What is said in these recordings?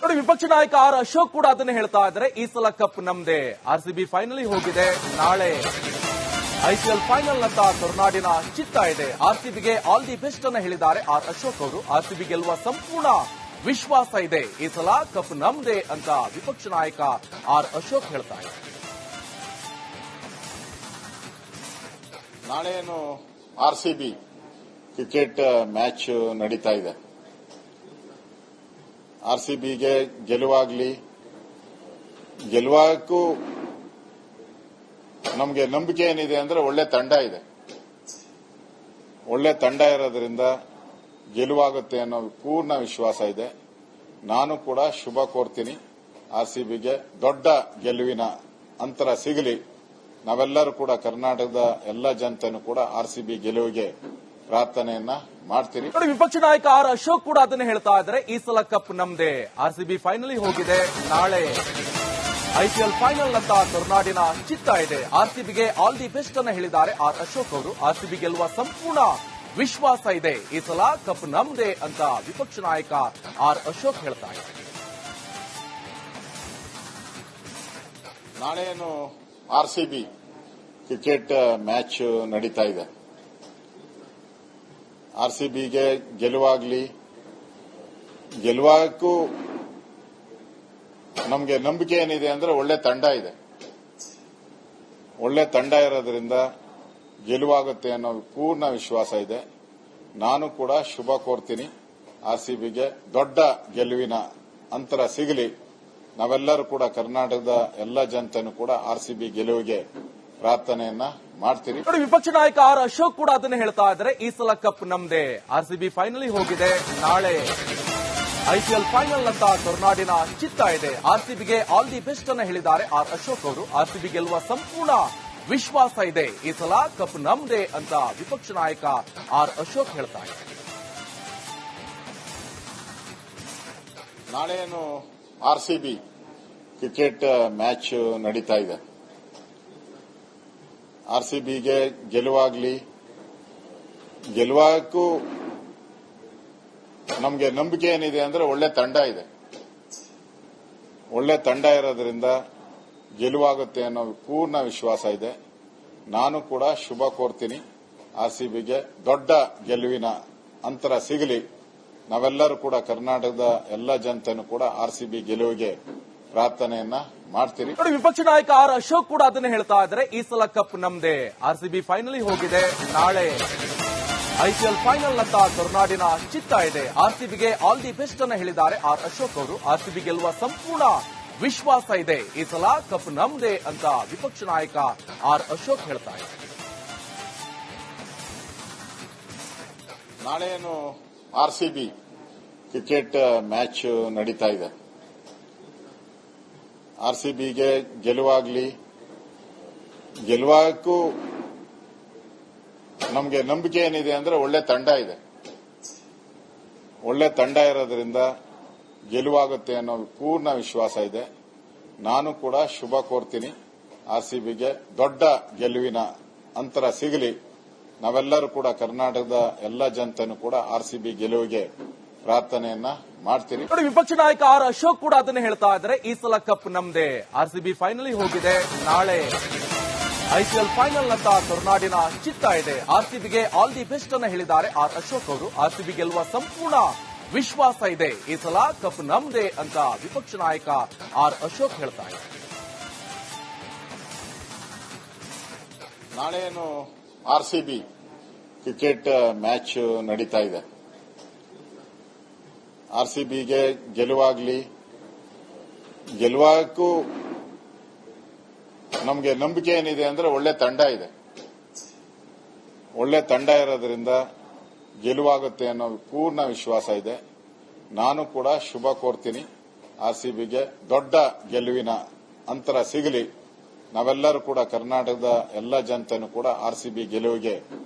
ನೋಡಿ ವಿಪಕ್ಷ ನಾಯಕ ಆರ್ ಅಶೋಕ್ ಕೂಡ ಅದನ್ನೇ ಹೇಳ್ತಾ ಇದ್ದಾರೆ. ಈ ಸಲ ಕಪ್ ನಮ್ದೇ, ಆರ್ಸಿಬಿ ಫೈನಲ್ ಹೋಗಿದೆ, ನಾಳೆ ಐಪಿಎಲ್ ಫೈನಲ್ ಅಂತ ಕರುನಾಡಿನ ಚಿತ್ತ ಇದೆ. ಆರ್ಸಿಬಿಗೆ ಆಲ್ ದಿ ಬೆಸ್ಟ್ ಅನ್ನ ಹೇಳಿದ್ದಾರೆ ಆರ್ ಅಶೋಕ್ ಅವರು. ಆರ್ಸಿಬಿ ಗೆಲ್ಲುವ ಸಂಪೂರ್ಣ ವಿಶ್ವಾಸ ಇದೆ, ಈ ಸಲ ಕಪ್ ನಮ್ದೇ ಅಂತ ವಿಪಕ್ಷ ನಾಯಕ ಆರ್ ಅಶೋಕ್ ಹೇಳ್ತಾ ಇದ್ದಾರೆ. ನಾಳೆ ಏನು ಆರ್ಸಿಬಿ ಕ್ರಿಕೆಟ್ ಮ್ಯಾಚ್ ನಡೀತಾ ಇದೆ. ಆರ್ಸಿಬಿಗೆ ಗೆಲುವಾಗ್ಲಿ, ಗೆಲುವಾಗೂ ನಮಗೆ ನಂಬಿಕೆ ಏನಿದೆ ಅಂದ್ರೆ ಒಳ್ಳೆ ತಂಡ ಇದೆ. ಒಳ್ಳೆ ತಂಡ ಇರೋದ್ರಿಂದ ಗೆಲುವಾಗುತ್ತೆ ಅನ್ನೋ ಪೂರ್ಣ ವಿಶ್ವಾಸ ಇದೆ. ನಾನು ಕೂಡ ಶುಭ ಕೋರ್ತೀನಿ. ಆರ್ಸಿಬಿಗೆ ದೊಡ್ಡ ಗೆಲುವಿನ ಅಂತರ ಸಿಗಲಿ. ನಾವೆಲ್ಲರೂ ಕೂಡ ಕರ್ನಾಟಕದ ಎಲ್ಲ ಜನತೆನೂ ಕೂಡ ಆರ್ಸಿಬಿ ಗೆಲುವಿಗೆ ಪ್ರಾರ್ಥನೆಯನ್ನ ಮಾಡ್ತೀರಿ. ನೋಡಿ ವಿಪಕ್ಷ ನಾಯಕ ಆರ್ ಅಶೋಕ್ ಕೂಡ ಅದನ್ನೇ ಹೇಳ್ತಾ ಇದ್ದಾರೆ. ಈ ಸಲ ಕಪ್ ನಮ್ದೇ, ಆರ್ಸಿಬಿ ಫೈನಲ್ ಹೋಗಿದೆ, ನಾಳೆ ಐಪಿಎಲ್ ಫೈನಲ್ ಅಂತ ಕರುನಾಡಿನ ಚಿತ್ತ ಇದೆ. ಆರ್ಸಿಬಿಗೆ ಆಲ್ ದಿ ಬೆಸ್ಟ್ ಅನ್ನ ಹೇಳಿದ್ದಾರೆ ಆರ್ ಅಶೋಕ್ ಅವರು. ಆರ್ಸಿಬಿ ಗೆಲ್ಲುವ ಸಂಪೂರ್ಣ ವಿಶ್ವಾಸ ಇದೆ, ಈ ಸಲ ಕಪ್ ನಮ್ದೇ ಅಂತ ವಿಪಕ್ಷ ನಾಯಕ ಆರ್ ಅಶೋಕ್ ಹೇಳ್ತಾ ಇದ್ದಾರೆ. ನಾಳೆ ಏನು ಆರ್ಸಿಬಿ ಕ್ರಿಕೆಟ್ ಮ್ಯಾಚ್ ನಡೀತಾ ಇದೆ. ಆರ್ಸಿಬಿಗೆ ಗೆಲುವಾಗ್ಲಿ, ಗೆಲುವಾಗೂ ನಮಗೆ ನಂಬಿಕೆ ಏನಿದೆ ಅಂದ್ರೆ ಒಳ್ಳೆ ತಂಡ ಇದೆ. ಒಳ್ಳೆ ತಂಡ ಇರೋದ್ರಿಂದ ಗೆಲುವಾಗುತ್ತೆ ಅನ್ನೋ ಪೂರ್ಣ ವಿಶ್ವಾಸ ಇದೆ. ನಾನು ಕೂಡ ಶುಭ ಕೋರ್ತೀನಿ. ಆರ್ಸಿಬಿಗೆ ದೊಡ್ಡ ಗೆಲುವಿನ ಅಂತರ ಸಿಗಲಿ. ನಾವೆಲ್ಲರೂ ಕೂಡ ಕರ್ನಾಟಕದ ಎಲ್ಲ ಜನತೆನೂ ಕೂಡ ಆರ್ಸಿಬಿ ಗೆಲುವಿಗೆ ಪ್ರಾರ್ಥನೆಯನ್ನ ಮಾಡ್ತೀರಿ. ನೋಡಿ ವಿಪಕ್ಷ ನಾಯಕ ಆರ್ ಅಶೋಕ್ ಕೂಡ ಅದನ್ನೇ ಹೇಳ್ತಾ ಇದ್ದಾರೆ. ಈ ಸಲ ಕಪ್ ನಮ್ದೇ, ಆರ್ಸಿಬಿ ಫೈನಲ್ ಹೋಗಿದೆ, ನಾಳೆ ಐಪಿಎಲ್ ಫೈನಲ್ ಅಂತ ಕರುನಾಡಿನ ಚಿತ್ತ ಇದೆ. ಆರ್ಸಿಬಿಗೆ ಆಲ್ ದಿ ಬೆಸ್ಟ್ ಅನ್ನ ಹೇಳಿದ್ದಾರೆ ಆರ್ ಅಶೋಕ್ ಅವರು. ಆರ್ಸಿಬಿ ಗೆಲ್ಲುವ ಸಂಪೂರ್ಣ ವಿಶ್ವಾಸ ಇದೆ, ಈ ಸಲ ಕಪ್ ನಮ್ದೇ ಅಂತ ವಿಪಕ್ಷ ನಾಯಕ ಆರ್ ಅಶೋಕ್ ಹೇಳ್ತಾ ಇದ್ದಾರೆ. ನಾಳೆ ಏನು ಆರ್ಸಿಬಿ ಕ್ರಿಕೆಟ್ ಮ್ಯಾಚ್ ನಡೀತಾ ಇದೆ. ಆರ್ಸಿಬಿಗೆ ಗೆಲುವಾಗ್ಲಿ, ಗೆಲುವಾಗೂ ನಮಗೆ ನಂಬಿಕೆ ಏನಿದೆ ಅಂದ್ರೆ ಒಳ್ಳೆ ತಂಡ ಇದೆ. ಒಳ್ಳೆ ತಂಡ ಇರೋದ್ರಿಂದ ಗೆಲುವಾಗುತ್ತೆ ಅನ್ನೋ ಪೂರ್ಣ ವಿಶ್ವಾಸ ಇದೆ. ನಾನು ಕೂಡ ಶುಭ ಕೋರ್ತೀನಿ. ಆರ್ಸಿಬಿಗೆ ದೊಡ್ಡ ಗೆಲುವಿನ ಅಂತರ ಸಿಗಲಿ. ನಾವೆಲ್ಲರೂ ಕೂಡ ಕರ್ನಾಟಕದ ಎಲ್ಲ ಜನತೆನೂ ಕೂಡ ಆರ್ಸಿಬಿ ಗೆಲುವಿಗೆ ಪ್ರಾರ್ಥನೆಯನ್ನ ಮಾಡ್ತೀರಿ. ನೋಡಿ ವಿಪಕ್ಷ ನಾಯಕ ಆರ್ ಅಶೋಕ್ ಕೂಡ ಅದನ್ನೇ ಹೇಳ್ತಾ ಇದ್ದಾರೆ. ಈ ಸಲ ಕಪ್ ನಮ್ದೇ, ಆರ್ಸಿಬಿ ಫೈನಲ್ ಹೋಗಿದೆ, ನಾಳೆ ಐಪಿಎಲ್ ಫೈನಲ್ ಅಂತ ಕರುನಾಡಿನ ಚಿತ್ತ ಇದೆ. ಆರ್ಸಿಬಿಗೆ ಆಲ್ ದಿ ಬೆಸ್ಟ್ ಅನ್ನ ಹೇಳಿದ್ದಾರೆ ಆರ್ ಅಶೋಕ್ ಅವರು. ಆರ್ಸಿಬಿ ಗೆಲ್ಲುವ ಸಂಪೂರ್ಣ ವಿಶ್ವಾಸ ಇದೆ, ಈ ಸಲ ಕಪ್ ನಮ್ದೇ ಅಂತ ವಿಪಕ್ಷ ನಾಯಕ ಆರ್ ಅಶೋಕ್ ಹೇಳ್ತಾ ಇದ್ದಾರೆ. ನಾಳೆ ಏನು ಆರ್ಸಿಬಿ ಕ್ರಿಕೆಟ್ ಮ್ಯಾಚ್ ನಡೀತಾ ಇದೆ. ಆರ್ಸಿಬಿಗೆ ಗೆಲುವಾಗ್ಲಿ, ಗೆಲುವಾಗೂ ನಮಗೆ ನಂಬಿಕೆ ಏನಿದೆ ಅಂದ್ರೆ ಒಳ್ಳೆ ತಂಡ ಇದೆ. ಒಳ್ಳೆ ತಂಡ ಇರೋದ್ರಿಂದ ಗೆಲುವಾಗುತ್ತೆ ಅನ್ನೋ ಪೂರ್ಣ ವಿಶ್ವಾಸ ಇದೆ. ನಾನು ಕೂಡ ಶುಭ ಕೋರ್ತೀನಿ. ಆರ್ಸಿಬಿಗೆ ದೊಡ್ಡ ಗೆಲುವಿನ ಅಂತರ ಸಿಗಲಿ. ನಾವೆಲ್ಲರೂ ಕೂಡ ಕರ್ನಾಟಕದ ಎಲ್ಲ ಜನತೆನೂ ಕೂಡ ಆರ್ಸಿಬಿ ಗೆಲುವಿಗೆ ಪ್ರಾರ್ಥನೆಯನ್ನ ಮಾಡ್ತೀರಿ. ನೋಡಿ ವಿಪಕ್ಷ ನಾಯಕ ಆರ್ ಅಶೋಕ್ ಕೂಡ ಅದನ್ನೇ ಹೇಳ್ತಾ ಇದ್ದಾರೆ. ಈ ಸಲ ಕಪ್ ನಮ್ದೇ, ಆರ್ಸಿಬಿ ಫೈನಲ್ ಹೋಗಿದೆ, ನಾಳೆ ಐಪಿಎಲ್ ಫೈನಲ್ ಅಂತ ಕರುನಾಡಿನ ಚಿತ್ತ ಇದೆ. ಆರ್ಸಿಬಿಗೆ ಆಲ್ ದಿ ಬೆಸ್ಟ್ ಅನ್ನ ಹೇಳಿದ್ದಾರೆ ಆರ್ ಅಶೋಕ್ ಅವರು. ಆರ್ಸಿಬಿ ಗೆಲ್ಲುವ ಸಂಪೂರ್ಣ ವಿಶ್ವಾಸ ಇದೆ, ಈ ಸಲ ಕಪ್ ನಮ್ದೇ ಅಂತ ವಿಪಕ್ಷ ನಾಯಕ ಆರ್ ಅಶೋಕ್ ಹೇಳ್ತಾ ಇದ್ದಾರೆ. ನಾಳೆ ಏನು ಆರ್ಸಿಬಿ ಕ್ರಿಕೆಟ್ ಮ್ಯಾಚ್ ನಡೀತಾ ಇದೆ. ಆರ್ಸಿಬಿಗೆ ಗೆಲುವಾಗ್ಲಿ, ಗೆಲುವಾಗೂ ನಮಗೆ ನಂಬಿಕೆ ಏನಿದೆ ಅಂದ್ರೆ ಒಳ್ಳೆ ತಂಡ ಇದೆ. ಒಳ್ಳೆ ತಂಡ ಇರೋದ್ರಿಂದ ಗೆಲುವಾಗುತ್ತೆ ಅನ್ನೋ ಪೂರ್ಣ ವಿಶ್ವಾಸ ಇದೆ. ನಾನು ಕೂಡ ಶುಭ ಕೋರ್ತೀನಿ. ಆರ್ಸಿಬಿಗೆ ದೊಡ್ಡ ಗೆಲುವಿನ ಅಂತರ ಸಿಗಲಿ. ನಾವೆಲ್ಲರೂ ಕೂಡ ಕರ್ನಾಟಕದ ಎಲ್ಲ ಜನತೆನೂ ಕೂಡ ಆರ್ಸಿಬಿ ಗೆಲುವಿಗೆ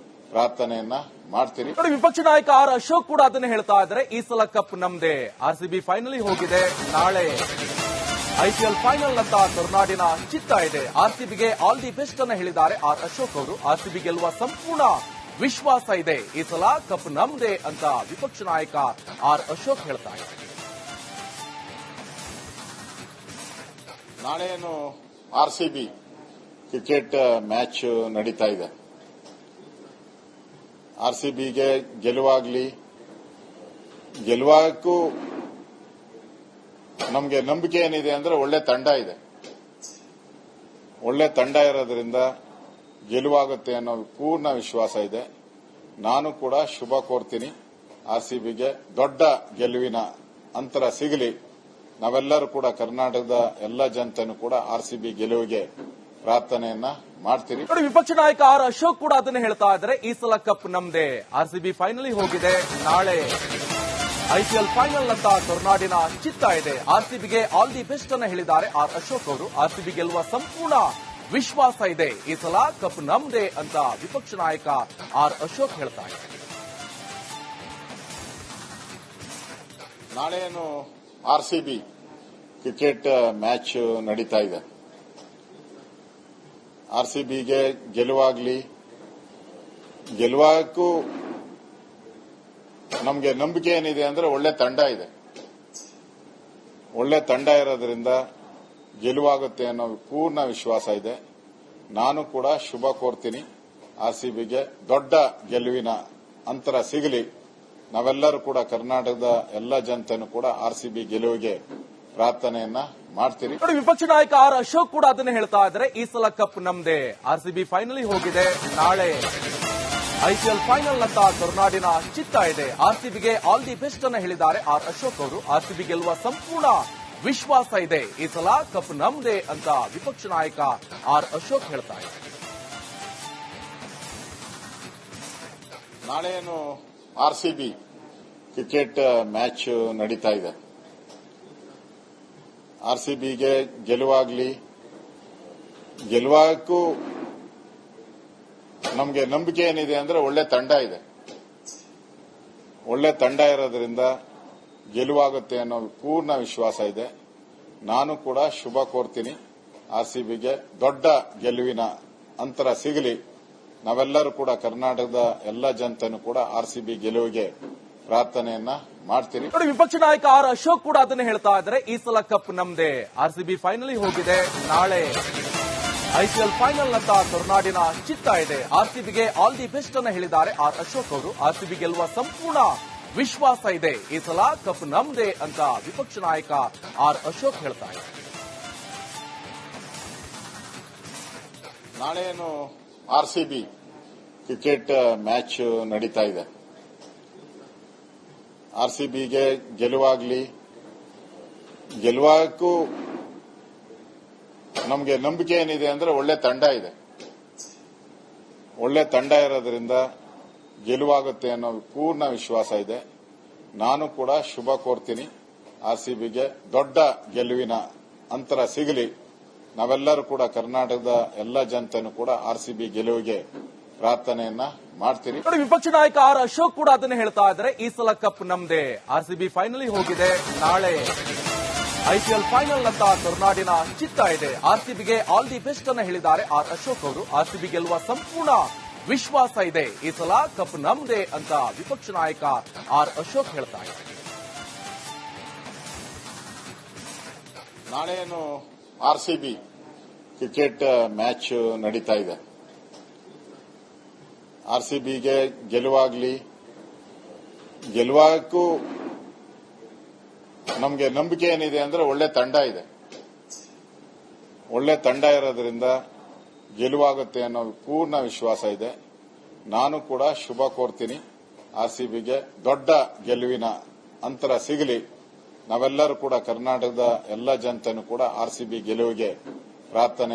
ಪ್ರಾರ್ಥನೆಯನ್ನ ಮಾಡ್ತೀರಿ. ನೋಡಿ ವಿಪಕ್ಷ ನಾಯಕ ಆರ್ ಅಶೋಕ್ ಕೂಡ ಅದನ್ನೇ ಹೇಳ್ತಾ ಇದ್ದಾರೆ. ಈ ಸಲ ಕಪ್ ನಮ್ದೇ, ಆರ್ಸಿಬಿ ಫೈನಲ್ ಹೋಗಿದೆ, ನಾಳೆ ಐಪಿಎಲ್ ಫೈನಲ್ ಅಂತ ಕರುನಾಡಿನ ಚಿತ್ತ ಇದೆ. ಆರ್ಸಿಬಿಗೆ ಆಲ್ ದಿ ಬೆಸ್ಟ್ ಅನ್ನ ಹೇಳಿದ್ದಾರೆ ಆರ್ ಅಶೋಕ್ ಅವರು. ಆರ್ಸಿಬಿ ಗೆಲ್ಲುವ ಸಂಪೂರ್ಣ ವಿಶ್ವಾಸ ಇದೆ, ಈ ಸಲ ಕಪ್ ನಮ್ದೇ ಅಂತ ವಿಪಕ್ಷ ನಾಯಕ ಆರ್ ಅಶೋಕ್ ಹೇಳ್ತಾ ಇದ್ದಾರೆ. ನಾಳೆನು ಆರ್ಸಿಬಿ ಕ್ರಿಕೆಟ್ ಮ್ಯಾಚ್ ನಡೀತಾ ಇದೆ. ಆರ್ಸಿಬಿಗೆ ಗೆಲುವಾಗ್ಲಿ, ಗೆಲುವಾಗಕ್ಕೂ ನಮಗೆ ನಂಬಿಕೆ ಏನಿದೆ ಅಂದ್ರೆ ಒಳ್ಳೆ ತಂಡ ಇದೆ. ಒಳ್ಳೆ ತಂಡ ಇರೋದ್ರಿಂದ ಗೆಲುವಾಗುತ್ತೆ ಅನ್ನೋ ಪೂರ್ಣ ವಿಶ್ವಾಸ ಇದೆ. ನಾನು ಕೂಡ ಶುಭ ಕೋರ್ತೀನಿ. ಆರ್ಸಿಬಿಗೆ ದೊಡ್ಡ ಗೆಲುವಿನ ಅಂತರ ಸಿಗಲಿ. ನಾವೆಲ್ಲರೂ ಕೂಡ ಕರ್ನಾಟಕದ ಎಲ್ಲ ಜನತೆನೂ ಕೂಡ ಆರ್ಸಿಬಿ ಗೆಲುವಿಗೆ ಪ್ರಾರ್ಥನೆಯನ್ನ ಮಾಡ್ತೀರಿ. ನೋಡಿ, ವಿಪಕ್ಷ ನಾಯಕ ಆರ್ ಅಶೋಕ್ ಕೂಡ ಅದನ್ನ ಹೇಳ್ತಾ ಇದ್ದಾರೆ. ಈ ಸಲ ಕಪ್ ನಮ್ದೇ, ಆರ್ಸಿಬಿ ಫೈನಲ್ ಹೋಗಿದೆ, ನಾಳೆ ಐಪಿಎಲ್ ಫೈನಲ್ ಅಂತ ಕರುನಾಡಿನ ಚಿತ್ತ ಇದೆ. ಆರ್ಸಿಬಿಗೆ ಆಲ್ ದಿ ಬೆಸ್ಟ್ ಅನ್ನ ಹೇಳಿದ್ದಾರೆ ಆರ್ ಅಶೋಕ್ ಅವರು. ಆರ್ಸಿಬಿ ಗೆಲ್ಲುವ ಸಂಪೂರ್ಣ ವಿಶ್ವಾಸ ಇದೆ. ಈ ಸಲ ಕಪ್ ನಮ್ದೇ ಅಂತ ವಿಪಕ್ಷ ನಾಯಕ ಆರ್ ಅಶೋಕ್ ಹೇಳ್ತಾ ಇದ್ದಾರೆ. ನಾಳೆನು ಆರ್ಸಿಬಿ ಕ್ರಿಕೆಟ್ ಮ್ಯಾಚ್ ನಡೀತಾ ಇದೆ. ಆರ್ಸಿಬಿಗೆ ಗೆಲುವಾಗ್ಲಿ, ಗೆಲುವಾಗಕ್ಕೂ ನಮಗೆ ನಂಬಿಕೆ ಏನಿದೆ ಅಂದ್ರೆ ಒಳ್ಳೆ ತಂಡ ಇದೆ. ಒಳ್ಳೆ ತಂಡ ಇರೋದ್ರಿಂದ ಗೆಲುವಾಗುತ್ತೆ ಅನ್ನೋ ಪೂರ್ಣ ವಿಶ್ವಾಸ ಇದೆ. ನಾನು ಕೂಡ ಶುಭ ಕೋರ್ತೀನಿ. ಆರ್ಸಿಬಿಗೆ ದೊಡ್ಡ ಗೆಲುವಿನ ಅಂತರ ಸಿಗಲಿ. ನಾವೆಲ್ಲರೂ ಕೂಡ ಕರ್ನಾಟಕದ ಎಲ್ಲ ಜನತೆನೂ ಕೂಡ ಆರ್ಸಿಬಿ ಗೆಲುವಿಗೆ ಪ್ರಾರ್ಥನೆಯನ್ನ ಮಾಡ್ತೀರಿ. ನೋಡಿ, ವಿಪಕ್ಷ ನಾಯಕ ಆರ್ ಅಶೋಕ್ ಕೂಡ ಅದನ್ನ ಹೇಳ್ತಾ ಇದ್ದಾರೆ. ಈ ಸಲ ಕಪ್ ನಮ್ದೇ, ಆರ್ಸಿಬಿ ಫೈನಲ್ ಹೋಗಿದೆ, ನಾಳೆ ಐಪಿಎಲ್ ಫೈನಲ್ ಅಂತ ಕರುನಾಡಿನ ಚಿತ್ತ ಇದೆ. ಆರ್ಸಿಬಿಗೆ ಆಲ್ ದಿ ಬೆಸ್ಟ್ ಅನ್ನ ಹೇಳಿದ್ದಾರೆ ಆರ್ ಅಶೋಕ್ ಅವರು. ಆರ್ಸಿಬಿ ಗೆಲ್ಲುವ ಸಂಪೂರ್ಣ ವಿಶ್ವಾಸ ಇದೆ. ಈ ಸಲ ಕಪ್ ನಮ್ದೇ ಅಂತ ವಿಪಕ್ಷ ನಾಯಕ ಆರ್ ಅಶೋಕ್ ಹೇಳ್ತಾ ಇದ್ದಾರೆ. ನಾಳೆನು ಆರ್ಸಿಬಿ ಕ್ರಿಕೆಟ್ ಮ್ಯಾಚ್ ನಡೀತಾ ಇದೆ. ಆರ್ಸಿಬಿಗೆ ಗೆಲುವಾಗ್ಲಿ, ಗೆಲುವಾಗಕ್ಕೂ ನಮಗೆ ನಂಬಿಕೆ ಏನಿದೆ ಅಂದ್ರೆ ಒಳ್ಳೆ ತಂಡ ಇದೆ. ಒಳ್ಳೆ ತಂಡ ಇರೋದ್ರಿಂದ ಗೆಲುವಾಗುತ್ತೆ ಅನ್ನೋ ಪೂರ್ಣ ವಿಶ್ವಾಸ ಇದೆ. ನಾನು ಕೂಡ ಶುಭ ಕೋರ್ತೀನಿ. ಆರ್ಸಿಬಿಗೆ ದೊಡ್ಡ ಗೆಲುವಿನ ಅಂತರ ಸಿಗಲಿ. ನಾವೆಲ್ಲರೂ ಕೂಡ ಕರ್ನಾಟಕದ ಎಲ್ಲ ಜನತೆನೂ ಕೂಡ ಆರ್ಸಿಬಿ ಗೆಲುವಿಗೆ ಪ್ರಾರ್ಥನೆಯನ್ನ ಮಾಡ್ತೀರಿ. ನೋಡಿ, ವಿಪಕ್ಷ ನಾಯಕ ಆರ್ ಅಶೋಕ್ ಕೂಡ ಅದನ್ನ ಹೇಳ್ತಾ ಇದ್ದಾರೆ. ಈ ಸಲ ಕಪ್ ನಮ್ದೇ, ಆರ್ಸಿಬಿ ಫೈನಲ್ ಹೋಗಿದೆ, ನಾಳೆ ಐಪಿಎಲ್ ಫೈನಲ್ ಅಂತ ಕರುನಾಡಿನ ಚಿತ್ತ ಇದೆ. ಆರ್ಸಿಬಿಗೆ ಆಲ್ ದಿ ಬೆಸ್ಟ್ ಅನ್ನ ಹೇಳಿದ್ದಾರೆ ಆರ್ ಅಶೋಕ್ ಅವರು. ಆರ್ಸಿಬಿ ಗೆಲ್ಲುವ ಸಂಪೂರ್ಣ ವಿಶ್ವಾಸ ಇದೆ. ಈ ಸಲ ಕಪ್ ನಮ್ದೇ ಅಂತ ವಿಪಕ್ಷ ನಾಯಕ ಆರ್ ಅಶೋಕ್ ಹೇಳ್ತಾ ಇದ್ದಾರೆ. ನಾಳೆನು ಆರ್ಸಿಬಿ ಕ್ರಿಕೆಟ್ ಮ್ಯಾಚ್ ನಡೀತಾ ಇದೆ. ಆರ್ಸಿಬಿಗೆ ಗೆಲುವಾಗ್ಲಿ, ಗೆಲುವಾಗಕ್ಕೂ ನಮಗೆ ನಂಬಿಕೆ ಏನಿದೆ ಅಂದ್ರೆ ಒಳ್ಳೆ ತಂಡ ಇದೆ. ಒಳ್ಳೆ ತಂಡ ಇರೋದ್ರಿಂದ ಗೆಲುವಾಗುತ್ತೆ ಅನ್ನೋ ಪೂರ್ಣ ವಿಶ್ವಾಸ ಇದೆ. ನಾನು ಕೂಡ ಶುಭ ಕೋರ್ತೀನಿ. ಆರ್ಸಿಬಿಗೆ ದೊಡ್ಡ ಗೆಲುವಿನ ಅಂತರ ಸಿಗಲಿ. ನಾವೆಲ್ಲರೂ ಕೂಡ ಕರ್ನಾಟಕದ ಎಲ್ಲ ಜನತೆನೂ ಕೂಡ ಆರ್ಸಿಬಿ ಗೆಲುವಿಗೆ ಪ್ರಾರ್ಥನೆಯನ್ನ ಮಾಡ್ತೀರಿ. ನೋಡಿ, ವಿಪಕ್ಷ ನಾಯಕ ಆರ್ ಅಶೋಕ್ ಕೂಡ ಅದನ್ನ ಹೇಳ್ತಾ ಇದ್ದಾರೆ. ಈ ಸಲ ಕಪ್ ನಮ್ದೇ, ಆರ್ಸಿಬಿ ಫೈನಲ್ ಹೋಗಿದೆ, ನಾಳೆ ಐಪಿಎಲ್ ಫೈನಲ್ ಅಂತ ಕರುನಾಡಿನ ಚಿತ್ತ ಇದೆ. ಆರ್ಸಿಬಿಗೆ ಆಲ್ ದಿ ಬೆಸ್ಟ್ ಅನ್ನ ಹೇಳಿದ್ದಾರೆ ಆರ್ ಅಶೋಕ್ ಅವರು. ಆರ್ಸಿಬಿ ಗೆಲ್ಲುವ ಸಂಪೂರ್ಣ ವಿಶ್ವಾಸ ಇದೆ. ಈ ಸಲ ಕಪ್ ನಮ್ದೇ ಅಂತ ವಿಪಕ್ಷ ನಾಯಕ ಆರ್ ಅಶೋಕ್ ಹೇಳ್ತಾ ಇದ್ದಾರೆ. ನಾಳೆನು ಆರ್ಸಿಬಿ ಕ್ರಿಕೆಟ್ ಮ್ಯಾಚ್ ನಡೀತಾ ಇದೆ. ಆರ್ಸಿಬಿಗೆ ಗೆಲುವಾಗ್ಲಿ, ಗೆಲುವಾಗಕ್ಕೂ ನಮಗೆ ನಂಬಿಕೆ ಏನಿದೆ ಅಂದ್ರೆ ಒಳ್ಳೆ ತಂಡ ಇದೆ. ಒಳ್ಳೆ ತಂಡ ಇರೋದ್ರಿಂದ ಗೆಲುವಾಗುತ್ತೆ ಅನ್ನೋ ಪೂರ್ಣ ವಿಶ್ವಾಸ ಇದೆ. ನಾನು ಕೂಡ ಶುಭ ಕೋರ್ತೀನಿ. ಆರ್ಸಿಬಿಗೆ ದೊಡ್ಡ ಗೆಲುವಿನ ಅಂತರ ಸಿಗಲಿ. ನಾವೆಲ್ಲರೂ ಕೂಡ ಕರ್ನಾಟಕದ ಎಲ್ಲ ಜನತೆನೂ ಕೂಡ ಆರ್ಸಿಬಿ ಗೆಲುವಿಗೆ ಪ್ರಾರ್ಥನೆ